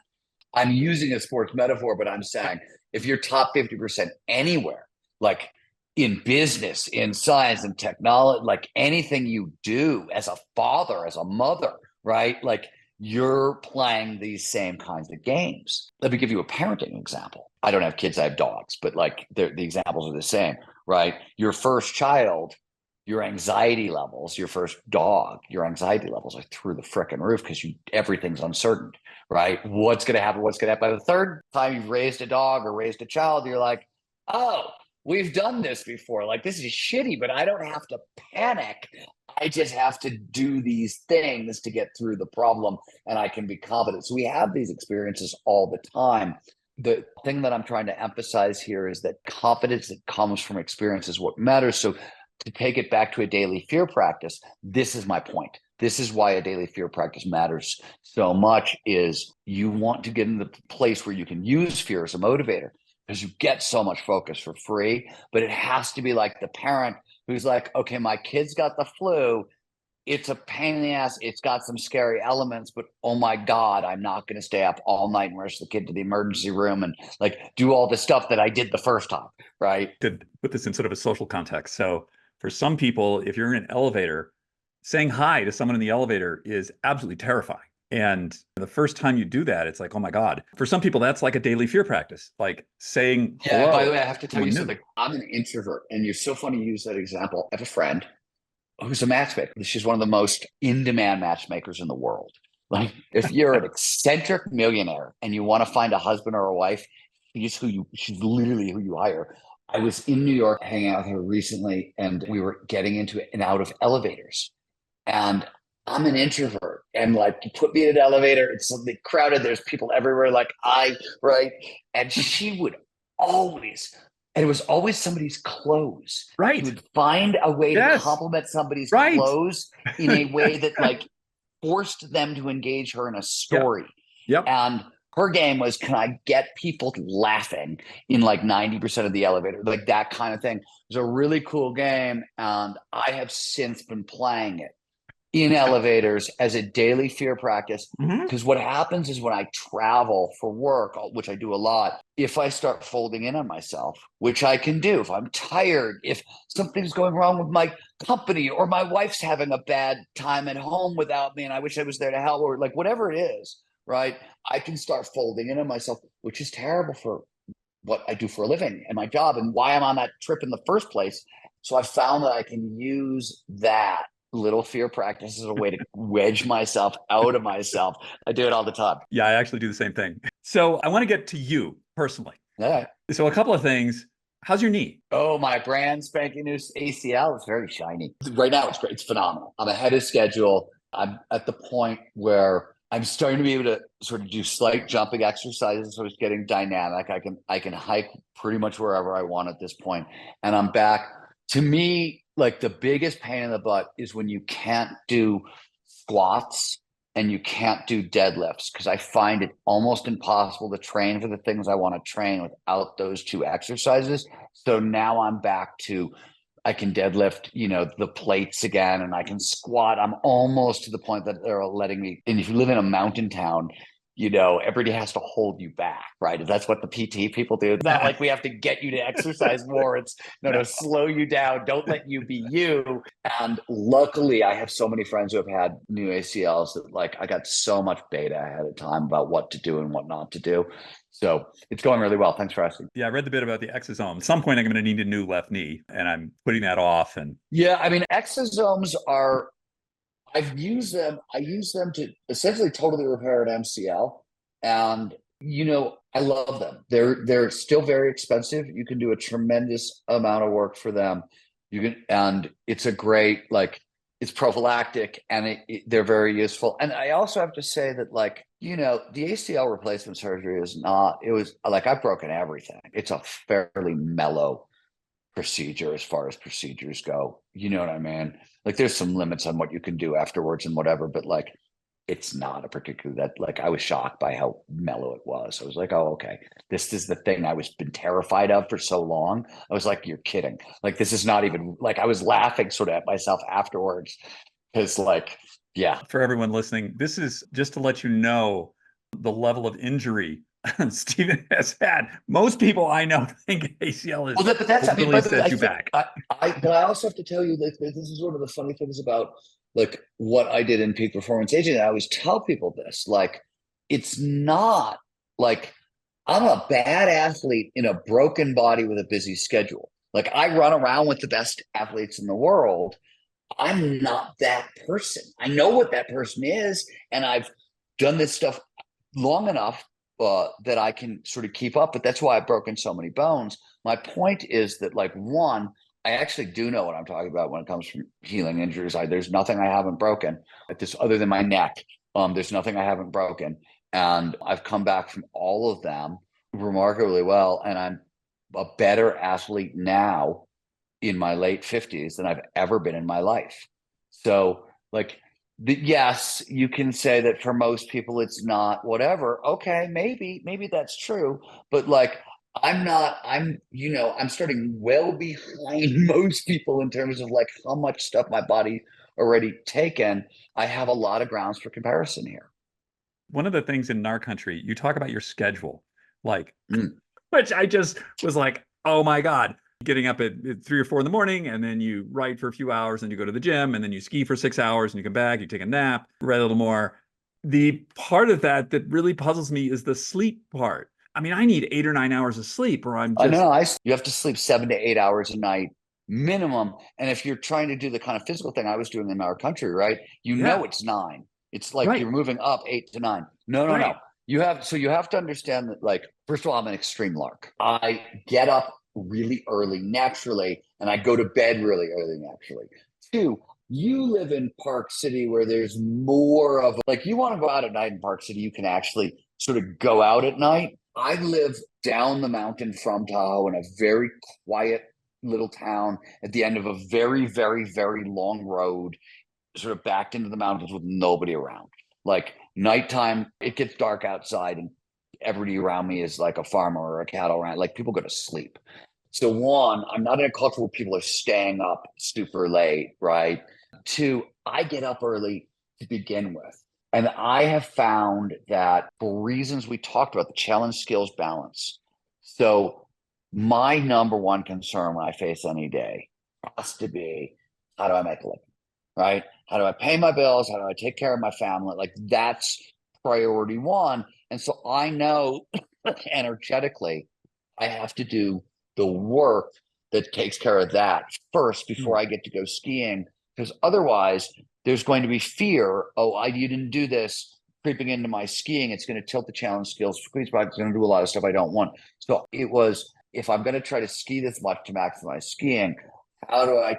I'm using a sports metaphor, but I'm saying if you're top 50% anywhere, like in business, in science and technology, like anything you do as a father, as a mother, right? Like you're playing these same kinds of games. Let me give you a parenting example. I don't have kids, I have dogs, but like the examples are the same, right? Your first child, your anxiety levels, your first dog, your anxiety levels are through the frickin' roof because everything's uncertain, right? What's going to happen? What's going to happen? By the third time you've raised a dog or raised a child, you're like, oh, we've done this before. Like, this is shitty, but I don't have to panic. I just have to do these things to get through the problem, and I can be confident. So we have these experiences all the time. The thing that I'm trying to emphasize here is that confidence that comes from experience is what matters. So to take it back to a daily fear practice, this is my point. this is why a daily fear practice matters so much, is you want to get in the place where you can use fear as a motivator, because you get so much focus for free. But it has to be like the parent who's like, okay, my kid's got the flu. It's a pain in the ass. It's got some scary elements, but oh my God, I'm not going to stay up all night and rush the kid to the emergency room and like do all the stuff that I did the first time, right? To put this in sort of a social context. So for some people, if you're in an elevator, saying hi to someone in the elevator is absolutely terrifying. And the first time you do that, it's like, oh my God. For some people, that's like a daily fear practice, like saying hello. Yeah, by the way, I have to tell you new. something. I'm an introvert, and you're so funny you use that example. I have a friend who's a matchmaker. She's one of the most in-demand matchmakers in the world. Like, if you're an eccentric millionaire and you want to find a husband or a wife, she's literally who you hire. I was in New York hanging out with her recently, and we were getting into and out of elevators. And I'm an introvert, and like, you put me in an elevator, it's something crowded, there's people everywhere, like right? And she would always, and it was always somebody's clothes. Right. She would find a way to compliment somebody's clothes in a way that like forced them to engage her in a story. Yep. And her game was, can I get people laughing in like 90% of the elevator? Like that kind of thing. It was a really cool game. And I have since been playing it in elevators as a daily fear practice. Because what happens is when I travel for work, which I do a lot, if I start folding in on myself, which I can do, if I'm tired, if something's going wrong with my company, or my wife's having a bad time at home without me and I wish I was there to help, or like whatever it is, right? I can start folding in on myself, which is terrible for what I do for a living and my job and why I'm on that trip in the first place. So I found that I can use that little fear practice as a way to wedge myself out of myself. I do it all the time. Yeah, I actually do the same thing. So I want to get to you personally. Yeah. So a couple of things. How's your knee? Oh, my brand spanking new ACL is very shiny. Right now, it's great. It's phenomenal. I'm ahead of schedule. I'm at the point where I'm starting to be able to sort of do slight jumping exercises. So it's getting dynamic. I can hike pretty much wherever I want at this point. And I'm back. To me, like the biggest pain in the butt is when you can't do squats and you can't do deadlifts, because I find it almost impossible to train for the things I want to train without those two exercises. So now I'm back to, I can deadlift, the plates again, and I can squat. I'm almost to the point that they're letting me. And if you live in a mountain town, everybody has to hold you back, right? That's what the PT people do. It's not like we have to get you to exercise more. It's no, slow you down. Don't let you be you. And luckily, I have so many friends who have had new ACLs that like I got so much beta ahead of time about what to do and what not to do. So it's going really well. Thanks for asking. Yeah, I read the bit about the exosome. At some point, I'm going to need a new left knee, and I'm putting that off. And yeah, I mean, exosomes are, I've used them. I use them to essentially totally repair an MCL. And, I love them. They're still very expensive. You can do a tremendous amount of work for them. And it's a great, like, it's prophylactic, and they're very useful. And I also have to say that, like, the ACL replacement surgery I've broken everything. It's a fairly mellow procedure as far as procedures go. You know what I mean? Like, there's some limits on what you can do afterwards and whatever, but like, it's not a particular that, like, I was shocked by how mellow it was. I was like, oh, okay. This is the thing I was been terrified of for so long. I was like, you're kidding. Like, this is not even, like, I was laughing sort of at myself afterwards. Because like, yeah. For everyone listening, this is just to let you know the level of injury Steven has had. Most people I know think ACL is but that's, really set you back. But I also have to tell you that this is one of the funny things about like what I did in peak performance aging. And I always tell people this, like, it's not like I'm a bad athlete in a broken body with a busy schedule. Like, I run around with the best athletes in the world. I'm not that person. I know what that person is, and I've done this stuff long enough that I can sort of keep up. But that's why I've broken so many bones. My point is that, like, one, I actually do know what I'm talking about when it comes from healing injuries. There's nothing I haven't broken at this other than my neck. There's nothing I haven't broken. And I've come back from all of them remarkably well. And I'm a better athlete now in my late 50s than I've ever been in my life. So, like, Yes, you can say that for most people it's not whatever. Okay, maybe that's true, but like I'm starting well behind most people in terms of like how much stuff my body already taken. I have a lot of grounds for comparison here. One of the things in our country, you talk about your schedule, like, Mm. which I just was like, oh my God, getting up at 3 or 4 in the morning, and then you write for a few hours, and you go to the gym, and then you ski for 6 hours, and you come back, you take a nap, write a little more. The part of that that really puzzles me is the sleep part. I mean, I need 8 or 9 hours of sleep, or I'm I just know you have to sleep 7 to 8 hours a night minimum. And if you're trying to do the kind of physical thing I was doing in our country, right? yeah, It's 9. It's like right, you're moving up 8 to 9. No, no, no. right. You have to understand that, like, first of all, I'm an extreme lark. I get up really early naturally, and I go to bed really early naturally. Two, you live in Park City where there's more of like you want to go out at night in Park City, you can actually sort of go out at night. I live down the mountain from Tahoe in a very quiet little town at the end of a very, very, very long road, sort of backed into the mountains with nobody around. Like nighttime, it gets dark outside, and everybody around me is like a farmer or a cattle rancher. Like people go to sleep. So one, I'm not in a culture where people are staying up super late, right? Two, I get up early to begin with. And I have found that for reasons we talked about, the challenge skills balance. So my number one concern when I face any day has to be, how do I make a living? Right? How do I pay my bills? How do I take care of my family? Like that's priority one. And so I know energetically I have to do the work that takes care of that first before Hmm. I get to go skiing. Because otherwise, there's going to be fear. Oh, you didn't do this creeping into my skiing. It's going to tilt the challenge skills. It's going to do a lot of stuff I don't want. So it was, if I'm going to try to ski this much to maximize skiing, how do I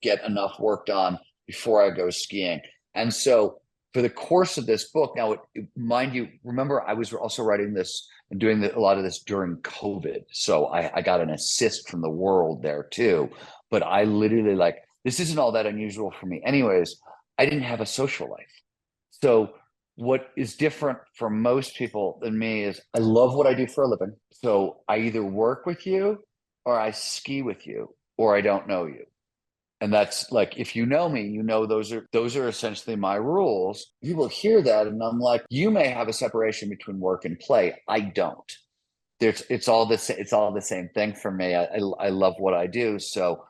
get enough work done before I go skiing? And so for the course of this book, now, mind you, remember, I was also writing this and doing a lot of this during COVID. So I got an assist from the world there too. But I literally like, this isn't all that unusual for me. Anyways, I didn't have a social life. So what is different for most people than me is I love what I do for a living. So I either work with you or I ski with you or I don't know you. And that's like, if you know me, those are essentially my rules. You will hear that, and I'm like, you may have a separation between work and play. I don't. It's all the same thing for me. I love what I do. So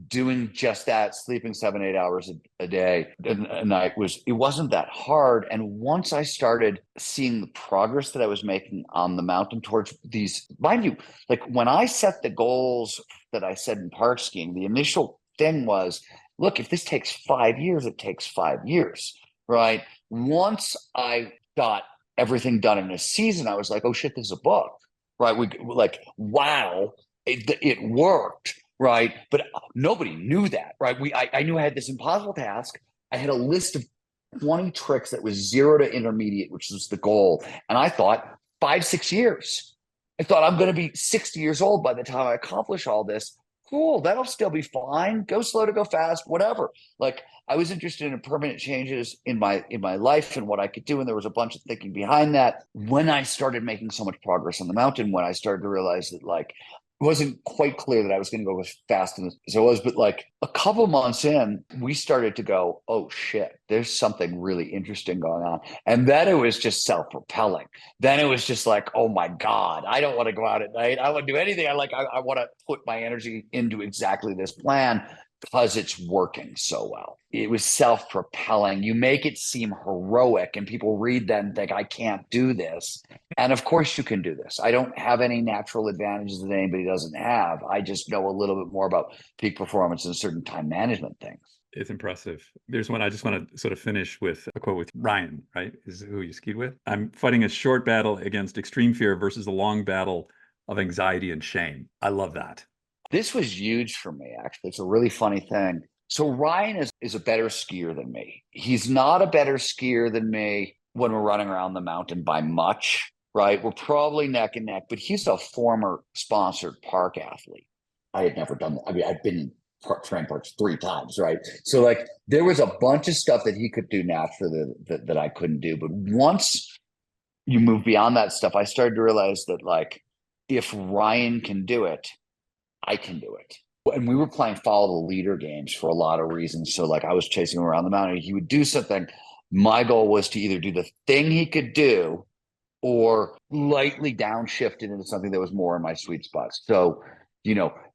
doing just that, sleeping 7, 8 hours a day a night it wasn't that hard. And once I started seeing the progress that I was making on the mountain towards these, mind you, like when I set the goals that I said in park skiing, the initial thing was, look, if this takes 5 years, it takes 5 years, right? Once I got everything done in a season, I was like, oh shit, this is a book, right? We like, wow, it worked, right? But nobody knew that, right? I knew I had this impossible task. I had a list of 20 tricks that was 0 to intermediate, which was the goal. And I thought 5, 6 years. I thought I'm going to be 60 years old by the time I accomplish all this. Cool, that'll still be fine. Go slow to go fast, whatever. Like I was interested in permanent changes in my life and what I could do, and there was a bunch of thinking behind that. When I started making so much progress on the mountain, when I started to realize that like it wasn't quite clear that I was going to go as fast as I was, but like a couple months in, we started to go, oh shit, there's something really interesting going on. And then it was just self-propelling. Then it was just like, oh my God, I don't want to go out at night. I want to do anything. I want to put my energy into exactly this plan because it's working so well. It was self-propelling. You make it seem heroic, and people read that and think, I can't do this. And of course you can do this. I don't have any natural advantages that anybody doesn't have. I just know a little bit more about peak performance and certain time management things. It's impressive. There's one I just want to sort of finish with a quote with Ryan, right? Is who you skied with. I'm fighting a short battle against extreme fear versus a long battle of anxiety and shame. I love that. This was huge for me, actually. It's a really funny thing. So Ryan is a better skier than me. He's not a better skier than me when we're running around the mountain by much, right? We're probably neck and neck, but he's a former sponsored park athlete. I had never done that. I mean, I've been train parks 3 times, right? So like there was a bunch of stuff that he could do naturally that I couldn't do. But once you move beyond that stuff, I started to realize that like if Ryan can do it, I can do it. And we were playing follow the leader games for a lot of reasons. So like I was chasing him around the mountain. He would do something. My goal was to either do the thing he could do or lightly downshift it into something that was more in my sweet spot. So,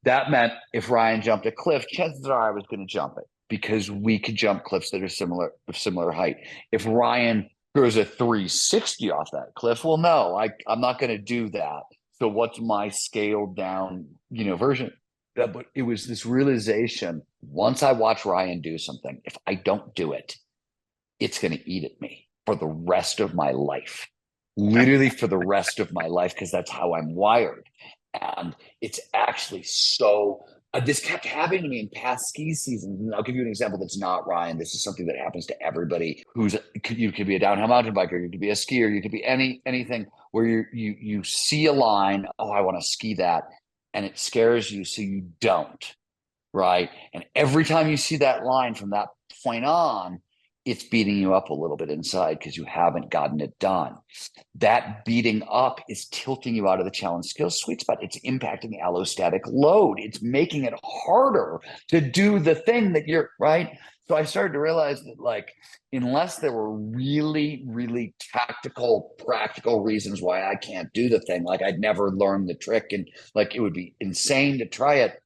that meant if Ryan jumped a cliff, chances are I was going to jump it because we could jump cliffs that are of similar height. If Ryan throws a 360 off that cliff, well, no, I'm not going to do that. So what's my scaled down, version? But it was this realization, once I watch Ryan do something, if I don't do it, it's going to eat at me for the rest of my life, literally for the rest of my life, because that's how I'm wired. And it's actually so, this kept happening to me in past ski seasons. And I'll give you an example that's not Ryan. This is something that happens to everybody you could be a downhill mountain biker, you could be a skier, you could be anything where you see a line, oh, I want to ski that. And it scares you, so you don't, right? And every time you see that line from that point on, it's beating you up a little bit inside because you haven't gotten it done. That beating up is tilting you out of the challenge skills sweet spot. It's impacting the allostatic load. It's making it harder to do the thing that you're, right? So I started to realize that like, unless there were really, really tactical, practical reasons why I can't do the thing, like I'd never learned the trick and like it would be insane to try it.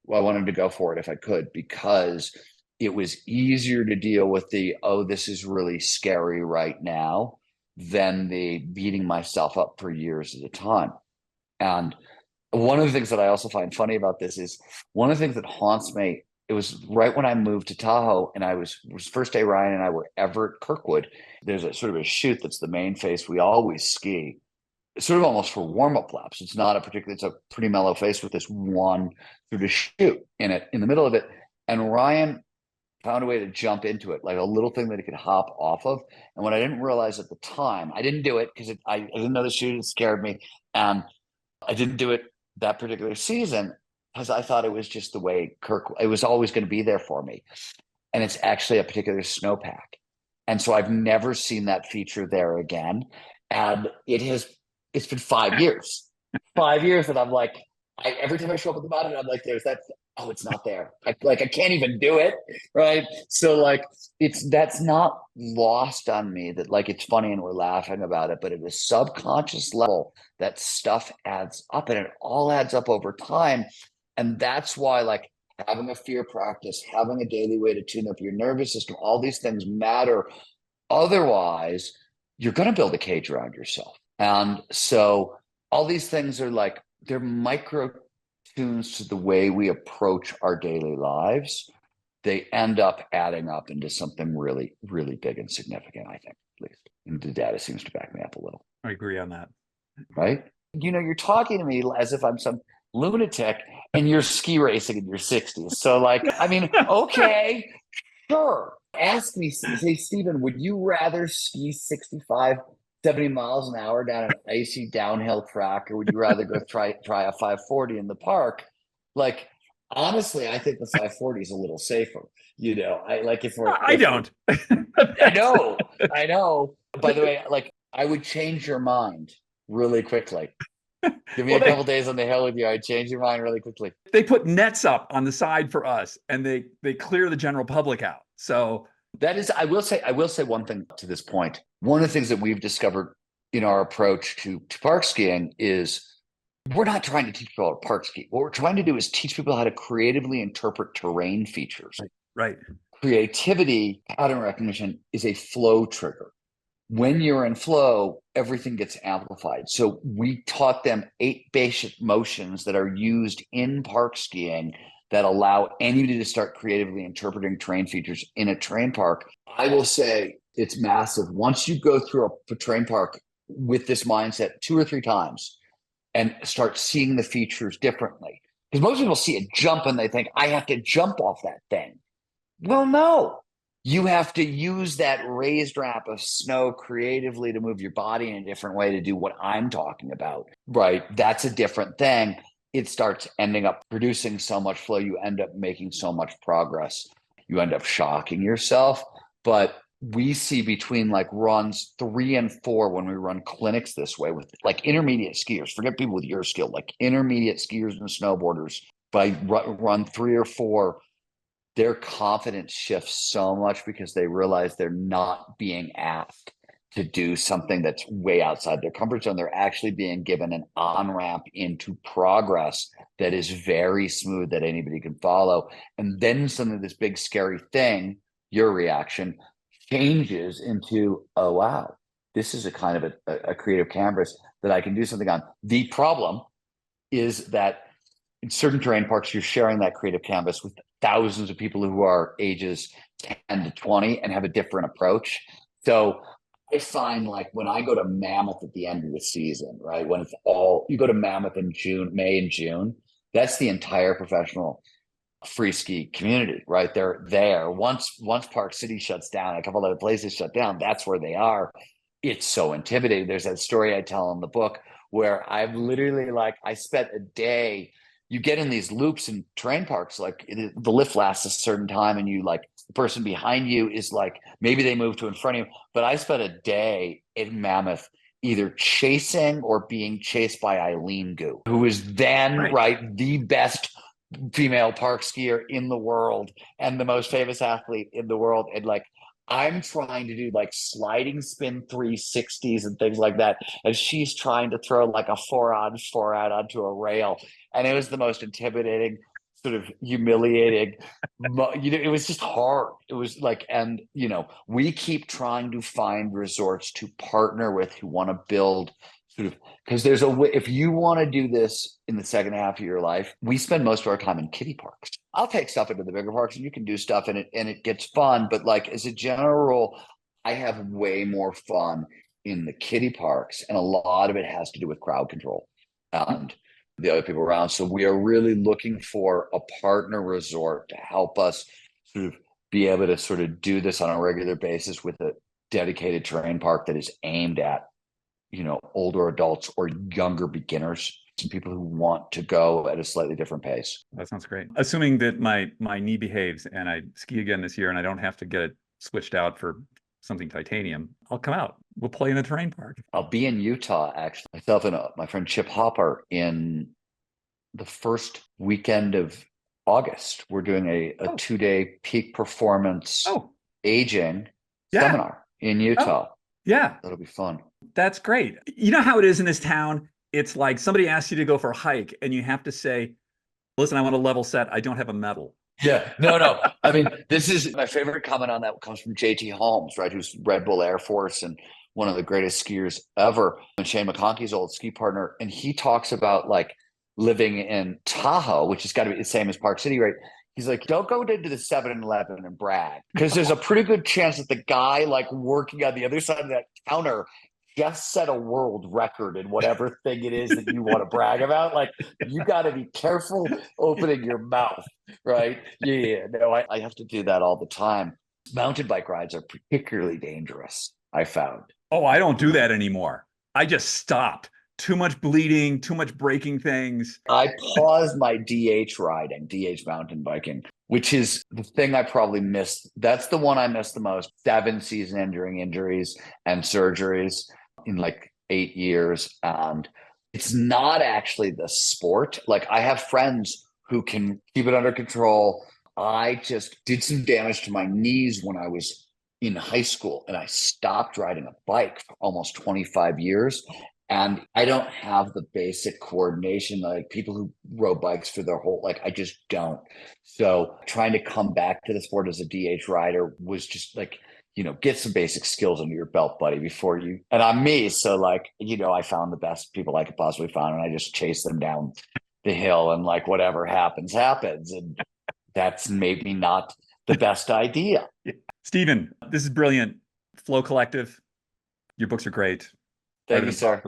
Well, I wanted to go for it if I could, because it was easier to deal with this is really scary right now than the beating myself up for years at a time. And one of the things that I also find funny about this is one of the things that haunts me. It was right when I moved to Tahoe, and it was first day Ryan and I were ever at Kirkwood. There's a sort of a chute that's the main face. We always ski. It's sort of almost for warm-up laps. It's a pretty mellow face with this one sort of chute in it, in the middle of it. And Ryan found a way to jump into it, like a little thing that he could hop off of. And what I didn't realize at the time, I didn't do it because I didn't know the chute, it scared me. And I didn't do it that particular season because I thought it was just the way it was always going to be there for me. And it's actually a particular snowpack. And so I've never seen that feature there again. And it's been 5 years, 5 years that I'm like, every time I show up at the mountain, I'm like, there's that, oh, it's not there. I can't even do it. Right. So like, that's not lost on me that like, it's funny and we're laughing about it, but at a subconscious level, that stuff adds up and it all adds up over time. And that's why like having a fear practice, having a daily way to tune up your nervous system, all these things matter. Otherwise, you're going to build a cage around yourself. And so all these things are like, they're micro tunes to the way we approach our daily lives. They end up adding up into something really, really big and significant, I think, at least. And the data seems to back me up a little. I agree on that. Right? You're talking to me as if I'm some lunatic and you're ski racing in your 60s. So like, I mean, okay, sure. Ask me, say, Steven, would you rather ski 65, 70 miles an hour down an icy downhill track, or would you rather go try a 540 in the park? Like, honestly, I think the 540 is a little safer. I don't. I know. By the way, like, I would change your mind really quickly. Give me a couple days on the hill with you. I'd change your mind really quickly. They put nets up on the side for us, and they clear the general public out. So that is, I will say one thing to this point. One of the things that we've discovered in our approach to park skiing is we're not trying to teach people how to park ski. What we're trying to do is teach people how to creatively interpret terrain features. Right. Creativity, pattern recognition is a flow trigger. When you're in flow, everything gets amplified. So we taught them 8 basic motions that are used in park skiing that allow anybody to start creatively interpreting terrain features in a terrain park. I will say it's massive. Once you go through a terrain park with this mindset 2 or 3 times and start seeing the features differently, because most people see a jump and they think, I have to jump off that thing. Well, no. You have to use that raised ramp of snow creatively to move your body in a different way to do what I'm talking about, right? That's a different thing. it starts ending up producing so much flow. You end up making so much progress. You end up shocking yourself. But we see between like runs 3 and 4 when we run clinics this way with like intermediate skiers, forget people with your skill, like intermediate skiers and snowboarders, by run 3 or 4, their confidence shifts so much because they realize they're not being asked to do something that's way outside their comfort zone. They're actually being given an on-ramp into progress that is very smooth, that anybody can follow. And then suddenly this big scary thing, your reaction, changes into, oh, wow, this is a kind of a creative canvas that I can do something on. The problem is that in certain terrain parks, you're sharing that creative canvas with thousands of people who are ages 10 to 20 and have a different approach. So I find like when I go to Mammoth at the end of the season, right? When it's all, you go to Mammoth in June, May and June, that's the entire professional free ski community, right? They're there. Once Park City shuts down, a couple other places shut down, that's where they are. It's so intimidating. There's that story I tell in the book where I've literally like, I spent a day, you get in these loops in terrain parks, like the lift lasts a certain time and you like, the person behind you is like, maybe they move to in front of you. But I spent a day in Mammoth either chasing or being chased by Eileen Gu, who is then, right, the best female park skier in the world and the most famous athlete in the world. And like, I'm trying to do like sliding spin 360s and things like that. And she's trying to throw like a 4-on 4-out onto a rail. And it was the most intimidating, sort of humiliating, it was just hard. It was like, and, we keep trying to find resorts to partner with who want to build sort of, because there's a way, if you want to do this in the second half of your life, we spend most of our time in kiddie parks. I'll take stuff into the bigger parks and you can do stuff in it and it gets fun. But like as a general rule, I have way more fun in the kiddie parks. And a lot of it has to do with crowd control and the other people around. So we are really looking for a partner resort to help us sort of be able to sort of do this on a regular basis with a dedicated terrain park that is aimed at older adults or younger beginners, some people who want to go at a slightly different pace. That sounds great. Assuming that my knee behaves and I ski again this year and I don't have to get it switched out for something titanium, I'll come out. We'll play in the terrain park. I'll be in Utah, actually. Myself and my friend Chip Hopper in the first weekend of August. We're doing a 2-day peak performance aging seminar in Utah. Yeah. That'll be fun. That's great. You know how it is in this town? It's like somebody asks you to go for a hike and you have to say, listen, I want to level set. I don't have a medal. Yeah, no. I mean, this is my favorite comment on that comes from JT Holmes, right? Who's Red Bull Air Force and one of the greatest skiers ever. And Shane McConkey's old ski partner. And he talks about like living in Tahoe, which has got to be the same as Park City, right? He's like, don't go into the 7-Eleven and brag, because there's a pretty good chance that the guy like working on the other side of that counter just set a world record in whatever thing it is that you want to brag about. Like, you got to be careful opening your mouth, right? Yeah, no, I have to do that all the time. Mountain bike rides are particularly dangerous, I found. Oh, I don't do that anymore. I just stopped. Too much bleeding, too much breaking things. I paused my DH riding, DH mountain biking, which is the thing I probably missed. That's the one I missed the most. 7 season-ending injuries and surgeries in like 8 years. And it's not actually the sport. Like, I have friends who can keep it under control. I just did some damage to my knees when I was in high school, and I stopped riding a bike for almost 25 years. And I don't have the basic coordination like people who rode bikes for their whole, like, I just don't. So trying to come back to the sport as a DH rider was just like, get some basic skills under your belt, buddy, before you, and I'm me. So like, I found the best people I could possibly find and I just chased them down the hill and like, whatever happens, happens. And that's maybe not the best idea. Steven, this is brilliant. Flow Collective. Your books are great. Thank you, sir.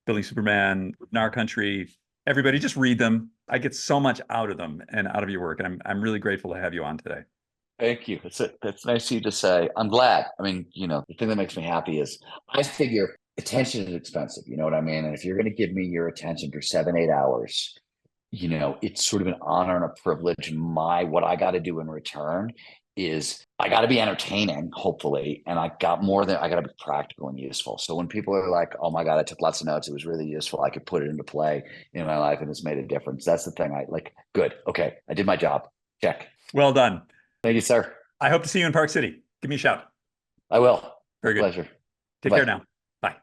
Building Superman, in Our Country. Everybody, just read them. I get so much out of them and out of your work, and I'm really grateful to have you on today. Thank you. That's nice of you to say. I'm glad. I mean, the thing that makes me happy is I figure attention is expensive. You know what I mean? And if you're going to give me your attention for 7-8 hours, you know, it's sort of an honor and a privilege. What I got to do in return is I got to be entertaining, hopefully, and I got to be practical and useful. So when people are like, "Oh my God, I took lots of notes. It was really useful. I could put it into play in my life, and it's made a difference." That's the thing. I like. Good. Okay, I did my job. Check. Well done. Thank you, sir. I hope to see you in Park City. Give me a shout. I will. Very good. Pleasure. Take Bye. care now.